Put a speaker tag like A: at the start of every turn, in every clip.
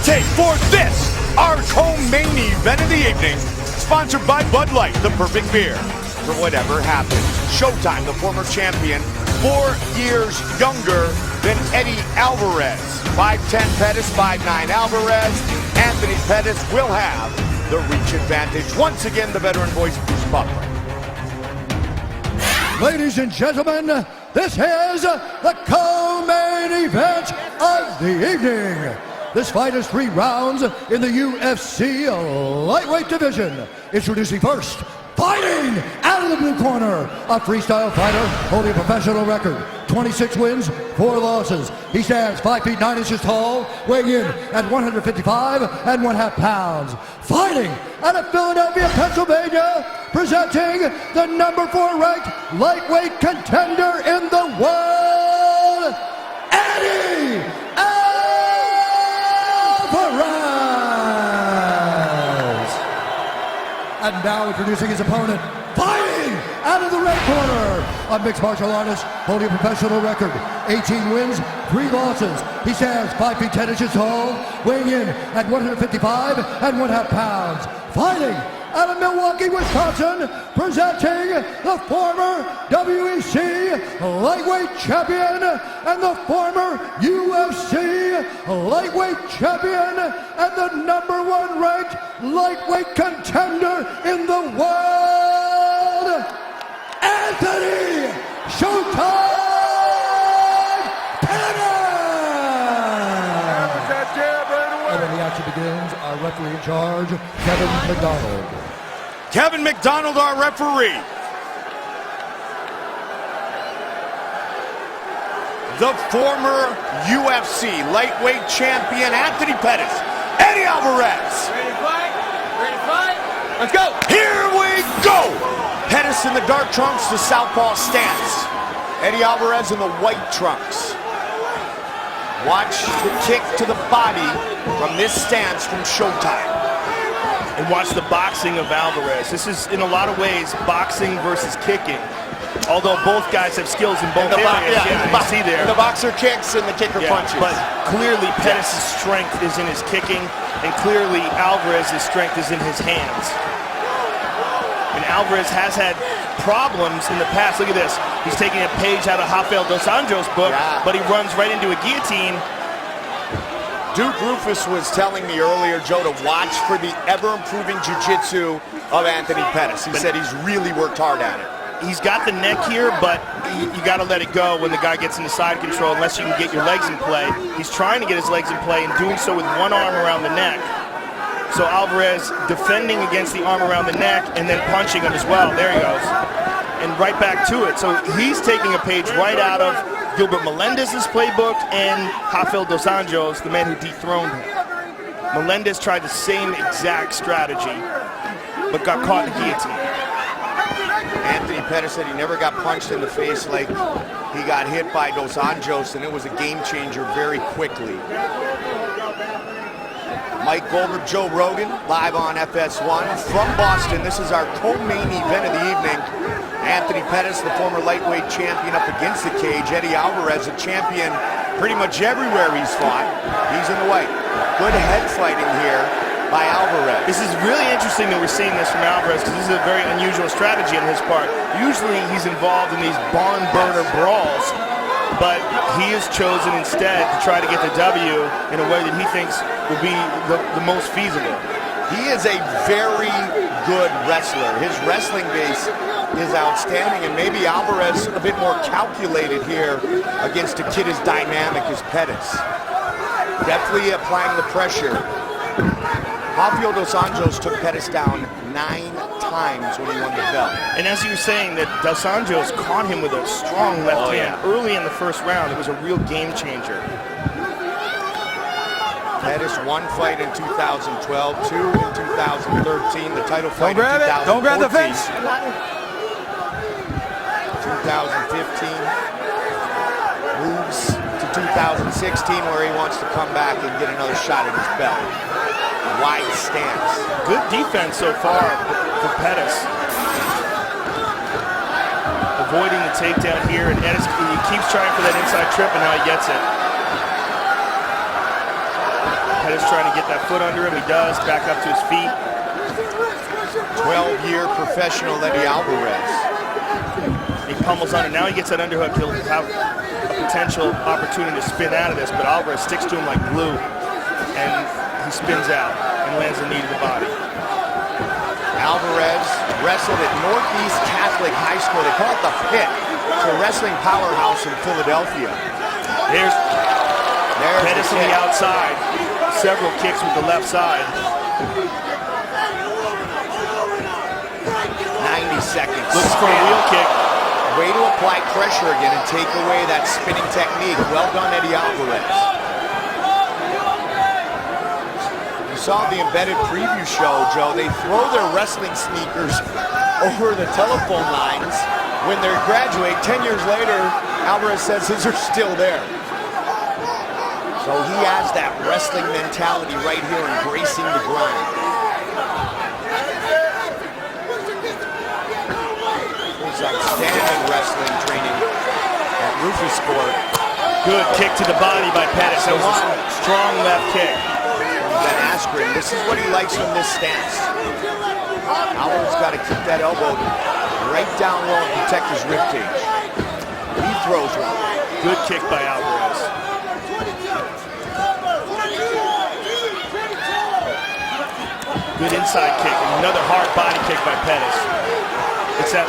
A: tape for this, our co-main event of the evening, sponsored by Bud Light, the perfect beer for whatever happens. Showtime, the former champion, 4 years younger than Eddie Alvarez. 5'10" Pettis, 5'9" Alvarez. Anthony Pettis will have the reach advantage. Once again, the veteran voice, Bruce Butler.
B: Ladies and gentlemen, this is the co-main event of the evening. This fight is 3 rounds in the UFC lightweight division. Introducing first, fighting out of the blue corner, a freestyle fighter holding a professional record. 26 wins, 4 losses. He stands 5 feet 9 inches tall, weighing in at 155.5 pounds. Fighting out of Philadelphia, Pennsylvania, presenting the number 4 ranked lightweight contender in the world, Eddie Alvarez. And now introducing his opponent, fighting out of the red corner, a mixed martial artist holding a professional record. 18 wins, 3 losses. He stands 5 feet 10 inches tall, weighing in at 155.5 pounds. Fighting out of Milwaukee, Wisconsin, presenting the former WEC lightweight champion and the former UFC lightweight champion and the number 1 ranked lightweight contender in the world, Anthony Showtime Pettis! And when the action begins, our referee in charge, Kevin McDonald.
A: Kevin McDonald, our referee. The former UFC lightweight champion, Anthony Pettis, Eddie Alvarez.
C: Ready to fight? Ready to fight? Let's go!
A: Here we go! Pettis in the dark trunks, the southpaw stance. Eddie Alvarez in the white trunks. Watch the kick to the body from this stance from Showtime.
D: And watch the boxing of Alvarez. This is, in a lot of ways, boxing versus kicking. Although both guys have skills in both areas. You see there.
A: The boxer kicks and the kicker punches.
D: But clearly Pettis' strength is in his kicking, and clearly Alvarez's strength is in his hands. And Alvarez has had problems in the past. Look at this. He's taking a page out of Rafael dos Anjos' book, but he runs right into a guillotine.
A: Duke Rufus was telling me earlier, Joe, to watch for the ever-improving jiu-jitsu of Anthony Pettis. He said he's really worked hard at it.
D: He's got the neck here, but you got to let it go when the guy gets into side control unless you can get your legs in play. He's trying to get his legs in play and doing so with one arm around the neck. So Alvarez defending against the arm around the neck and then punching him as well. There he goes. And right back to it. So he's taking a page right out of Gilbert Melendez's playbook and Rafael dos Anjos, the man who dethroned him. Melendez tried the same exact strategy, but got caught in the guillotine.
A: Anthony Pettis said he never got punched in the face like he got hit by dos Anjos, and it was a game changer very quickly. Mike Goldberg, Joe Rogan, live on FS1 from Boston. This is our co-main event of the evening. Anthony Pettis, the former lightweight champion, up against the cage. Eddie Alvarez, a champion pretty much everywhere he's fought. He's in the white. Good head fighting here by Alvarez.
D: This is really interesting that we're seeing this from Alvarez because this is a very unusual strategy on his part. Usually he's involved in these barn burner brawls, but he has chosen instead to try to get the W in a way that he thinks will be the most feasible.
A: He is a very good wrestler. His wrestling base is outstanding, and maybe Alvarez a bit more calculated here against a kid as dynamic as Pettis. Definitely applying the pressure. Rafael dos Anjos took Pettis down 9 times when he won the belt.
D: And as you were saying, that dos Anjos caught him with a strong left hand early in the first round. It was a real game changer.
A: Pettis 1 fight in 2012, 2 in 2013, the title fight in 2014.
C: Don't grab the face.
A: 2015, moves to 2016 where he wants to come back and get another shot at his belt. Wide stance.
D: Good defense so far for Pettis. Avoiding the takedown here, and Pettis, he keeps trying for that inside trip, and now he gets it. Pettis Pettis trying to get that foot under him. He does, back up to his feet.
A: 12-year professional Eddie Alvarez.
D: He pummels under. Now he gets that underhook. He'll have a potential opportunity to spin out of this, but Alvarez sticks to him like glue, and he spins out and lands the knee to the body.
A: Alvarez wrestled at Northeast Catholic High School. They call it the Pit. It's a wrestling powerhouse in Philadelphia.
D: There's Pettis on the outside. Several kicks with the left side.
A: 90 seconds.
D: Looks for a wheel kick.
A: Way to apply pressure again and take away that spinning technique. Well done, Eddie Alvarez. You saw the embedded preview show, Joe. They throw their wrestling sneakers over the telephone lines. When they graduate, 10 years later, Alvarez says his are still there. So he has that wrestling mentality right here, embracing the grind. There's outstanding wrestling training at Rufus Sport.
D: Good kick to the body by Pettis. That was a strong left kick.
A: That Askren, this is what he likes from this stance. Alvarez got to keep that elbow right down low and protect his ribcage. He throws one.
D: Good kick by Alvarez. Good inside kick. Another hard body kick by Pettis. It's that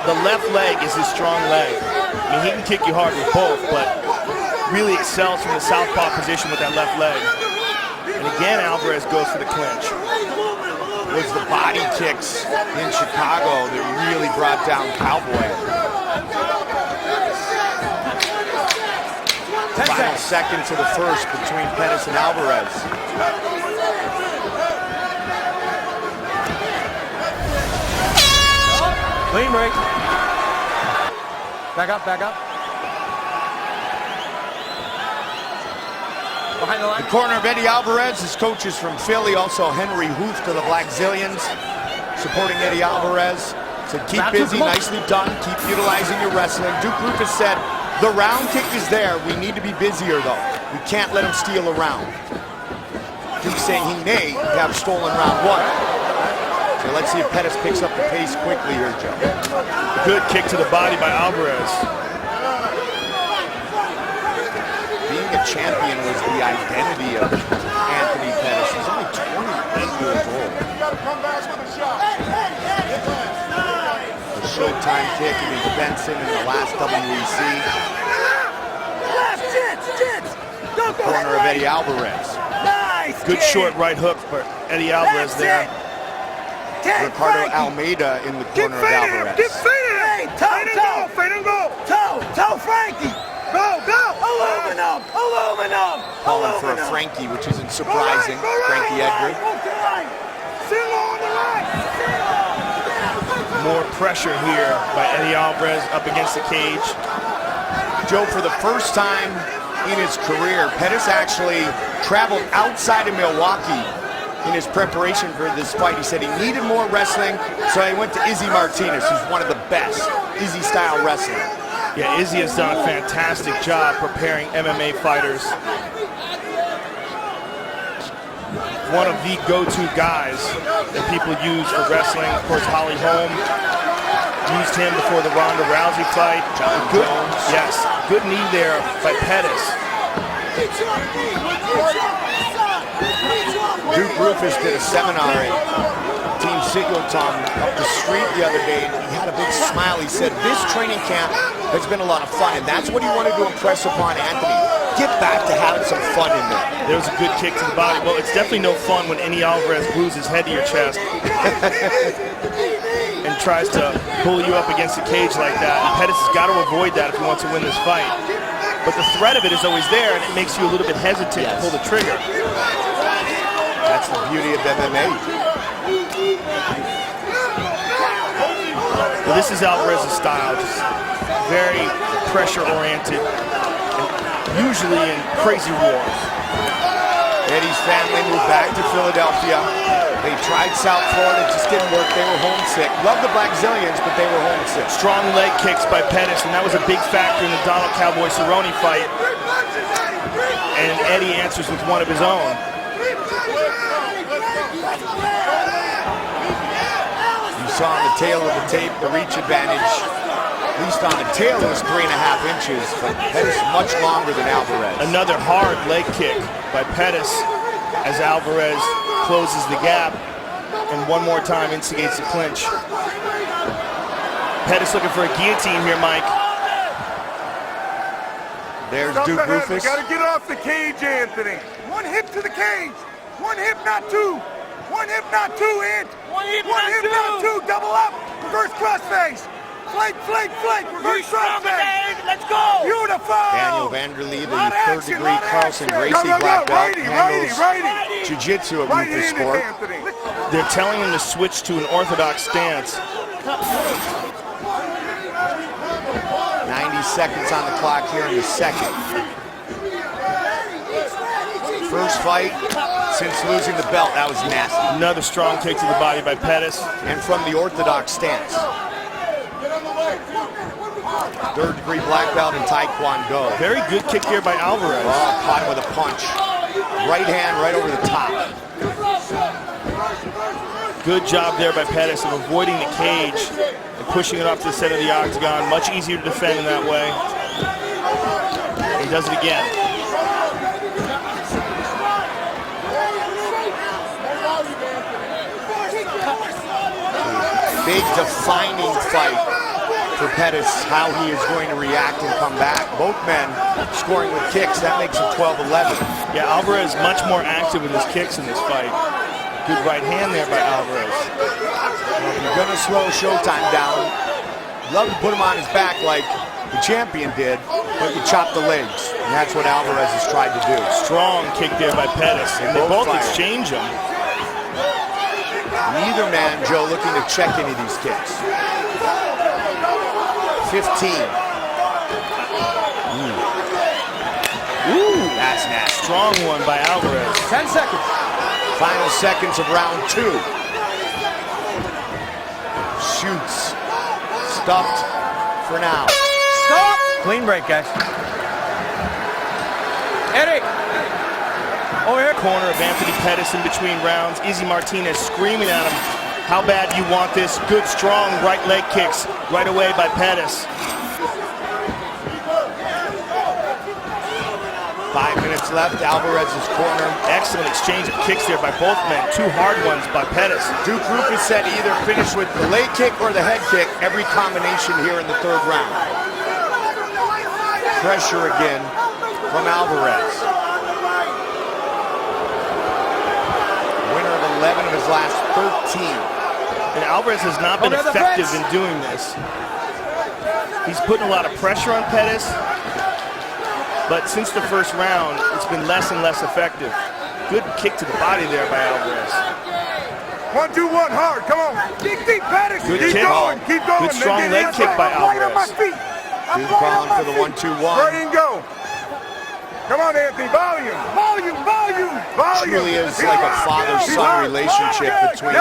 D: the left leg is his strong leg. I mean, he can kick you hard with both, but really excels from the southpaw position with that left leg. And again, Alvarez goes for the clinch.
A: It was the body kicks in Chicago that really brought down Cowboy. Final seconds of the first between Pettis and Alvarez.
C: Clean break. Back up, back up. Behind the line.
A: The corner of Eddie Alvarez, his coach is from Philly, also Henry Hoof to the Black Zillions, supporting Eddie Alvarez. So keep busy, nicely done, keep utilizing your wrestling. Duke Rufus said, the round kick is there, we need to be busier though. We can't let him steal a round. Duke saying he may have stolen round one. So let's see if Pettis picks up the pace quickly here, Joe.
D: Good kick to the body by Alvarez.
A: Being a champion was the identity of Anthony Pettis. He's only 28 years old. The Showtime kick against Benson in the last WEC. Corner of Eddie Alvarez.
D: Good short right hook for Eddie Alvarez there.
A: Ricardo Almeida in the corner of Alvarez.
E: Hey, toe, Frankie. Go. Aluminum.
A: Calling for a Frankie, which isn't surprising. Frankie Edgar.
D: More pressure here by Eddie Alvarez up against the cage.
A: Joe, for the first time in his career, Pettis actually traveled outside of Milwaukee in his preparation for this fight. He said he needed more wrestling, so he went to Izzy Martinez, who's one of the best Izzy-style wrestling.
D: Yeah, Izzy has done a fantastic job preparing MMA fighters. One of the go-to guys that people use for wrestling. Of course, Holly Holm used him before the Ronda Rousey fight. Good knee there by Pettis.
A: Duke Rufus did a seminar at Team Sigleton up the street the other day, and he had a big smile. He said, this training camp has been a lot of fun, and that's what he wanted to impress upon Anthony. Get back to having some fun in there.
D: There was a good kick to the body. Well, it's definitely no fun when Eddie Alvarez glues his head to your chest and tries to pull you up against the cage like that. And Pettis has got to avoid that if he wants to win this fight. But the threat of it is always there, and it makes you a little bit hesitant to pull the trigger.
A: That's the beauty of MMA.
D: Well, this is Alvarez's style, just very pressure-oriented, and usually in crazy wars.
A: Eddie's family moved back to Philadelphia. They tried South Florida, it just didn't work. They were homesick. Love the Black Zillions, but they were homesick.
D: Strong leg kicks by Pettis, and that was a big factor in the Donald Cowboy Cerrone fight. And Eddie answers with one of his own.
A: You saw on the tail of the tape the reach advantage, at least on the tail, was 3.5 inches, but Pettis much longer than Alvarez.
D: Another hard leg kick by Pettis as Alvarez closes the gap and one more time instigates the clinch. Pettis looking for a guillotine here, Mike.
A: There's
E: Stop
A: Duke
E: the head.
A: Rufus.
E: You gotta get off the cage, Anthony. One hip to the cage. One hip, not two. One hip, not two, Ant.
C: One hip,
E: One
C: not
E: hip,
C: two.
E: not two. Double up. Reverse crossface. Flake, flake, flake. Reverse crossface.
C: Let's go.
E: Beautiful.
A: Daniel Vanderlee, the
E: Lot of
A: third
E: action,
A: degree
E: lot of
A: Carlson
E: action.
A: Gracie
E: Go, go, go.
A: black belt,
E: Righty, righty,
A: handles
E: righty.
A: jiu-jitsu at
E: Right
A: Rufus
E: in it,
A: sport.
E: Anthony.
D: They're telling him to switch to an orthodox stance.
A: 90 seconds on the clock here in the second. First fight since losing the belt, that was nasty.
D: Another strong kick to the body by Pettis.
A: And from the orthodox stance. Third degree black belt in Taekwondo.
D: Very good kick here by Alvarez.
A: Oh, caught him with a punch. Right hand right over the top.
D: Good job there by Pettis of avoiding the cage and pushing it off to the center of the octagon. Much easier to defend in that way. He does it again.
A: Big defining fight for Pettis, how he is going to react and come back. Both men scoring with kicks, that makes it 12-11.
D: Yeah, Alvarez much more active with his kicks in this fight. Good right hand there by Alvarez.
A: Well, if you're gonna slow Showtime down, love to put him on his back like the champion did, but you chop the legs, and that's what Alvarez has tried to do.
D: Strong kick there by Pettis, and they both exchange them.
A: Neither man, Joe, looking to check any of these kicks. 15.
D: Ooh,
A: That's nasty.
D: strong one by Alvarez.
C: 10 seconds.
A: Final seconds of round 2. Shoots. Stuffed for now.
C: Stop. Clean break, guys. Eddie.
D: Over here. Corner of Anthony Pettis in between rounds. Izzy Martinez screaming at him. How bad do you want this? Good, strong right leg kicks right away by Pettis.
A: 5 minutes left, Alvarez's corner.
D: Excellent exchange of kicks there by both men. Two hard ones by Pettis.
A: Duke Rufus said either finish with the leg kick or the head kick, every combination here in the third round. Pressure again from Alvarez. Winner of 11 of his last 13.
D: And Alvarez has not been effective in doing this. He's putting a lot of pressure on Pettis, but since the first round, it's been less and less effective. Good kick to the body there by Alvarez.
E: 1, 2, 1, hard. Come on. Deep, deep, Pettis.
D: Good
E: Keep
D: kick.
E: going. Keep going.
D: Good strong leg kick by
E: Right on my
D: Alvarez.
E: feet.
A: Duke calling for the 1-2-1.
E: Ready and go. Come on, Anthony. Volume. Volume. Volume. Volume.
A: Truly is like a father-son relationship between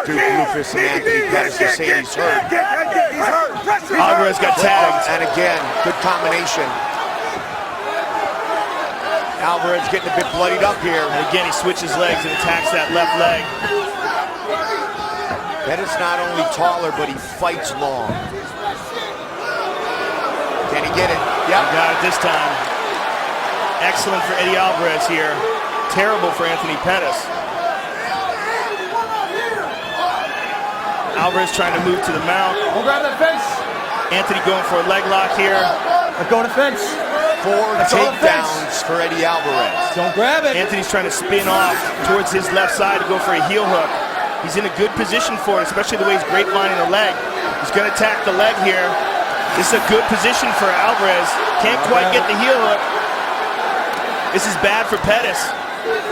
A: Duke Rufus and Anthony Pettis. To say he's hurt.
E: He's hurt.
D: Alvarez got tagged.
A: And again, good combination. Alvarez getting a bit bloodied up here.
D: And again, he switches legs and attacks that left leg.
A: Pettis not only taller, but he fights long. Can he get it?
D: He got it this time. Excellent for Eddie Alvarez here. Terrible for Anthony Pettis. Alvarez trying to move to the mount.
C: We'll grab that fence.
D: Anthony going for a leg lock here.
C: Let's go to fence.
A: 4
C: That's all it
A: takedowns for Eddie Alvarez.
C: Don't grab it.
D: Anthony's trying to spin off towards his left side to go for a heel hook. He's in a good position for it, especially the way he's grapevining the leg. He's going to attack the leg here. This is a good position for Alvarez. Can't quite get the heel hook. This is bad for Pettis.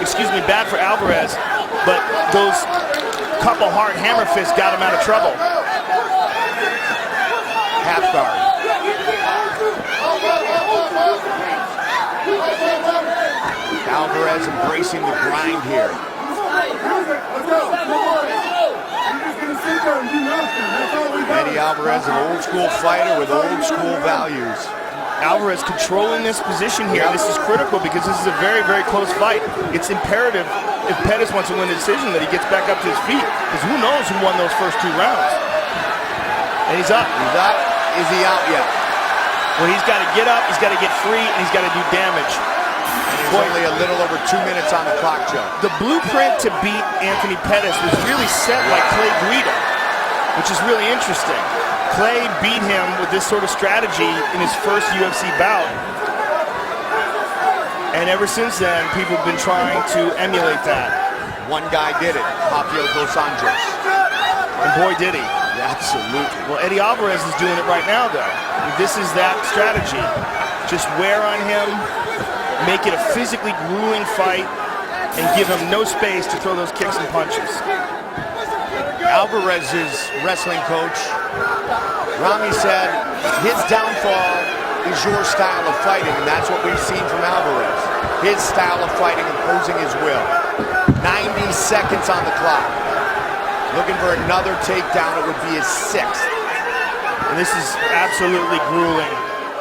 D: Excuse me, bad for Alvarez. But those couple hard hammer fists got him out of trouble.
A: Half guard. Alvarez embracing the grind here. Eddie Alvarez, an old school fighter with old school values.
D: Alvarez controlling this position here. This is critical because this is a very, very close fight. It's imperative if Pettis wants to win the decision that he gets back up to his feet, because who knows who won those first 2 rounds. And he's up.
A: He's up. Is he out yet?
D: Well, he's got to get up, he's got to get free, and he's got to do damage.
A: There's only a little over 2 minutes on the clock, Joe.
D: The blueprint to beat Anthony Pettis was really set like Clay Guida, which is really interesting. Clay beat him with this sort of strategy in his first UFC bout. And ever since then, people have been trying to emulate that.
A: One guy did it, Rafael dos Anjos.
D: And boy, did he.
A: Yeah, absolutely.
D: Well, Eddie Alvarez is doing it right now, though. This is that strategy. Just wear on him, make it a physically grueling fight, and give him no space to throw those kicks and punches.
A: Alvarez's wrestling coach, Rami, said his downfall is your style of fighting, and that's what we've seen from Alvarez. His style of fighting, imposing his will. 90 seconds on the clock. Looking for another takedown. It would be his 6th.
D: And this is absolutely grueling.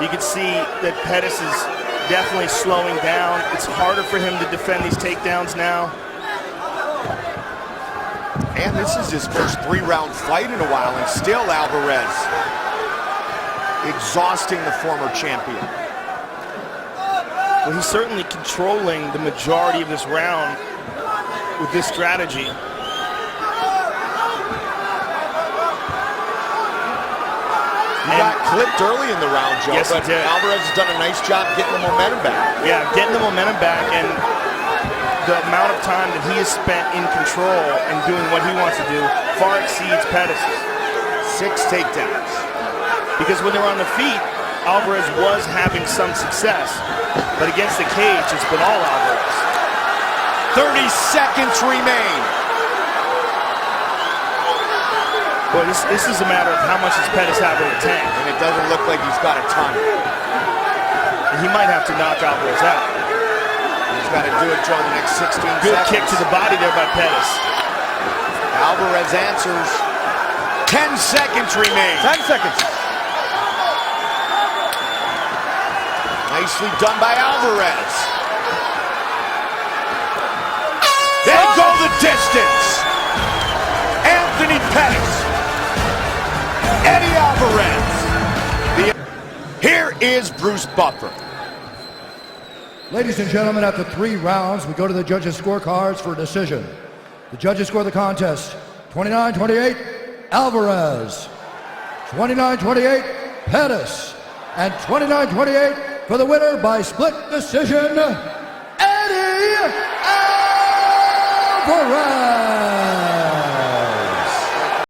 D: You can see that Pettis is definitely slowing down. It's harder for him to defend these takedowns now.
A: And this is his first 3-round fight in a while, and still Alvarez exhausting the former champion.
D: Well, he's certainly controlling the majority of this round with this strategy.
A: He got clipped early in the round, Joe,
D: yes,
A: but Alvarez has done a nice job getting the momentum back.
D: Yeah, getting the momentum back, and the amount of time that he has spent in control and doing what he wants to do far exceeds Pettis'.
A: 6 takedowns.
D: Because when they're on the feet, Alvarez was having some success, but against the cage, it's been all Alvarez.
A: 30 seconds remain.
D: Boy, this is a matter of how much does Pettis have in the tank.
A: And it doesn't look like he's got a ton.
D: And he might have to knock Alvarez out.
A: He's got to do it, Joe, in the next 16 seconds.
D: Good kick to the body there by Pettis.
A: Alvarez answers. 10 seconds remain.
C: 10 seconds.
A: Nicely done by Alvarez. They go the distance. Anthony Pettis. Eddie Alvarez. Here is Bruce Buffer.
B: Ladies and gentlemen, after 3 rounds, we go to the judges' scorecards for a decision. The judges score the contest 29-28, Alvarez, 29-28, Pettis, and 29-28 for the winner by split decision, Eddie Alvarez.